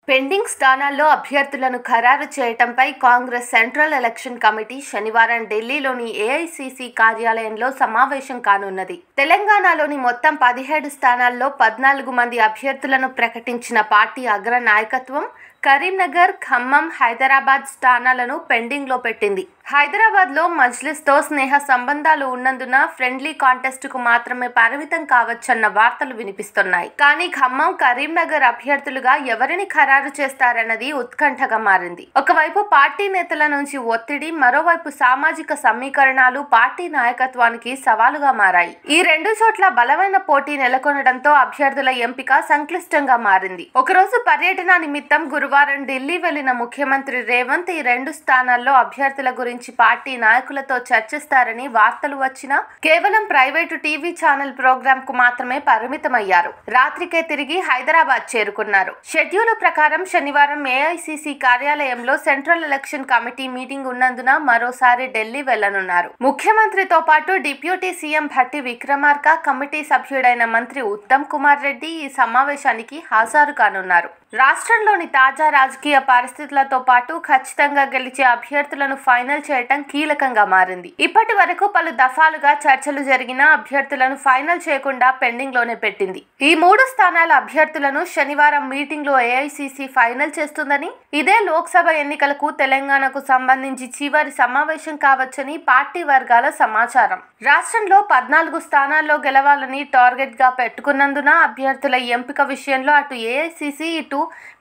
Pending స్థానాల్లో అభ్యర్థులను ఖరారు చేయటంపై కాంగ్రెస్ సెంట్రల్ ఎలక్షన్ కమిటీ శనివారం ఢిల్లీలోని ఏఐసీసీ కార్యాలయంలో సమావేశం కానున్నది. తెలంగాణలోని మొత్తం 17 స్థానాల్లో 14 మంది అభ్యర్థులను ప్రకటించిన పార్టీ అగ్ర నాయకత్వం కరీంనగర్, ఖమ్మం, హైదరాబాద్ స్థానాలను పెండింగ్లో పెట్టింది. హైదరాబాద్లో మజ్లిస్తో స్నేహ సంబంధాలు ఉన్నందున ఫ్రెండ్లీ కాంటెస్ట్కు మాత్రమే పరిమితం కావచ్చన్న వార్తలు వినిపిస్తున్నాయి. కానీ ఖమ్మం, కరీంనగర్ అభ్యర్థులుగా ఎవరిని ఖరారు చేస్తారన్నది ఉత్కంఠగా మారింది. ఒకవైపు పార్టీ నేతల నుంచి ఒత్తిడి, మరోవైపు సామాజిక సమీకరణాలు పార్టీ నాయకత్వానికి సవాలుగా మారాయి. ఈ రెండు చోట్ల బలమైన పోటీ నెలకొనడంతో అభ్యర్థుల ఎంపిక సంక్లిష్టంగా మారింది. ఒకరోజు పర్యటన నిమిత్తం గురువారం ఢిల్లీ వెళ్లిన ముఖ్యమంత్రి రేవంత్ ఈ రెండు స్థానాల్లో అభ్యర్థుల గురించి పార్టీ నాయకులతో చర్చిస్తారని వార్తలు వచ్చినా కేవలం ప్రైవేటు టీవీ ఛానల్ ప్రోగ్రామ్ కు మాత్రమే పరిమితమయ్యారు. రాత్రికే తిరిగి హైదరాబాద్ చేరుకున్నారు. షెడ్యూల్ ప్రకారం శనివారం ఏఐసీసీ కార్యాలయంలో సెంట్రల్ ఎలక్షన్ కమిటీ మీటింగ్ ఉన్నందున మరోసారి ఢిల్లీ వెళ్లనున్నారు. ముఖ్యమంత్రితో పాటు deputy CM Bhatti Vikramarka, committee సభ్యుడైన మంత్రి ఉత్తమ్ కుమార్ రెడ్డి ఈ సమావేశానికి హాజరు కానున్నారు. రాష్ట్రంలోని తాజా రాజకీయ పరిస్థితులతో పాటు ఖచ్చితంగా గెలిచే అభ్యర్థులను ఫైనల్ చేయటం కీలకంగా మారింది. ఇప్పటి వరకు పలు దఫాలుగా చర్చలు జరిగినా అభ్యర్థులను ఫైనల్ చేయకుండా పెండింగ్ లోనే పెట్టింది. ఈ 3 స్థానాల అభ్యర్థులను శనివారం మీటింగ్ లో ఏఐసీసీ ఫైనల్ చేస్తుందని, ఇదే లోక్సభ ఎన్నికలకు తెలంగాణకు సంబంధించి చివరి సమావేశం కావచ్చని పార్టీ వర్గాల సమాచారం. రాష్ట్రంలో 14 స్థానాల్లో గెలవాలని టార్గెట్ గా పెట్టుకున్నందున అభ్యర్థుల ఎంపిక విషయంలో అటు ఏఐసీసీ, ఇటు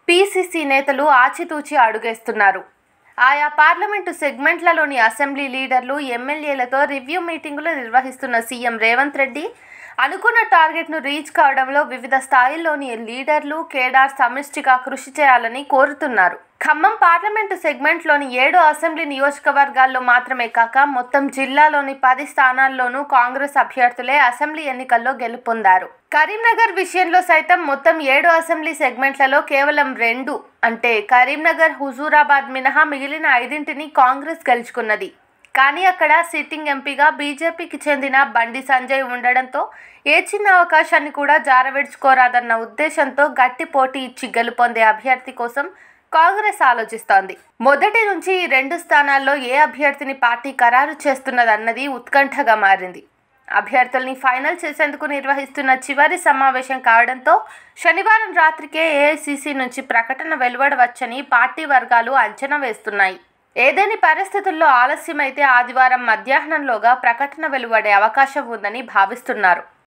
పీసీసీ నేతలు ఆచితూచి అడుగేస్తున్నారు. ఆయా పార్లమెంటు సెగ్మెంట్లలోని అసెంబ్లీ లీడర్లు, ఎమ్మెల్యేలతో రివ్యూ మీటింగులు నిర్వహిస్తున్న సీఎం రేవంత్ రెడ్డి అనుకున్న టార్గెట్ను రీచ్ కావడంలో వివిధ స్థాయిల్లోని లీడర్లు, కేడార్ సమిష్టిగా కృషి చేయాలని కోరుతున్నారు. ఖమ్మం పార్లమెంటు సెగ్మెంట్లోని 7 అసెంబ్లీ నియోజకవర్గాల్లో మాత్రమే కాక మొత్తం జిల్లాలోని 10 స్థానాల్లోనూ కాంగ్రెస్ అభ్యర్థులే అసెంబ్లీ ఎన్నికల్లో గెలుపొందారు. కరీంనగర్ విషయంలో సైతం మొత్తం 7 అసెంబ్లీ సెగ్మెంట్లలో కేవలం 2 అంటే కరీంనగర్, హుజూరాబాద్ మినహా మిగిలిన 5ంటిని కాంగ్రెస్ గెలుచుకున్నది. కానీ అక్కడ సిట్టింగ్ ఎంపీగా బీజేపీకి చెందిన బండి సంజయ్ ఉండడంతో ఏ చిన్న అవకాశాన్ని కూడా జారవిడ్చుకోరాదన్న ఉద్దేశంతో గట్టి పోటీ ఇచ్చి గెలుపొందే అభ్యర్థి కోసం కాంగ్రెస్ ఆలోచిస్తోంది. మొదటి నుంచి ఈ 2 స్థానాల్లో ఏ అభ్యర్థిని పార్టీ ఖరారు చేస్తున్నదన్నది ఉత్కంఠగా మారింది. అభ్యర్థుల్ని ఫైనల్ చేసేందుకు నిర్వహిస్తున్న చివరి సమావేశం కావడంతో శనివారం రాత్రికే ఏఐసీసీ నుంచి ప్రకటన వెలువడవచ్చని పార్టీ వర్గాలు అంచనా వేస్తున్నాయి. ఏదేని పరిస్థితుల్లో ఆలస్యమైతే ఆదివారం మధ్యాహ్నంలోగా ప్రకటన వెలువడే అవకాశం ఉందని భావిస్తున్నారు.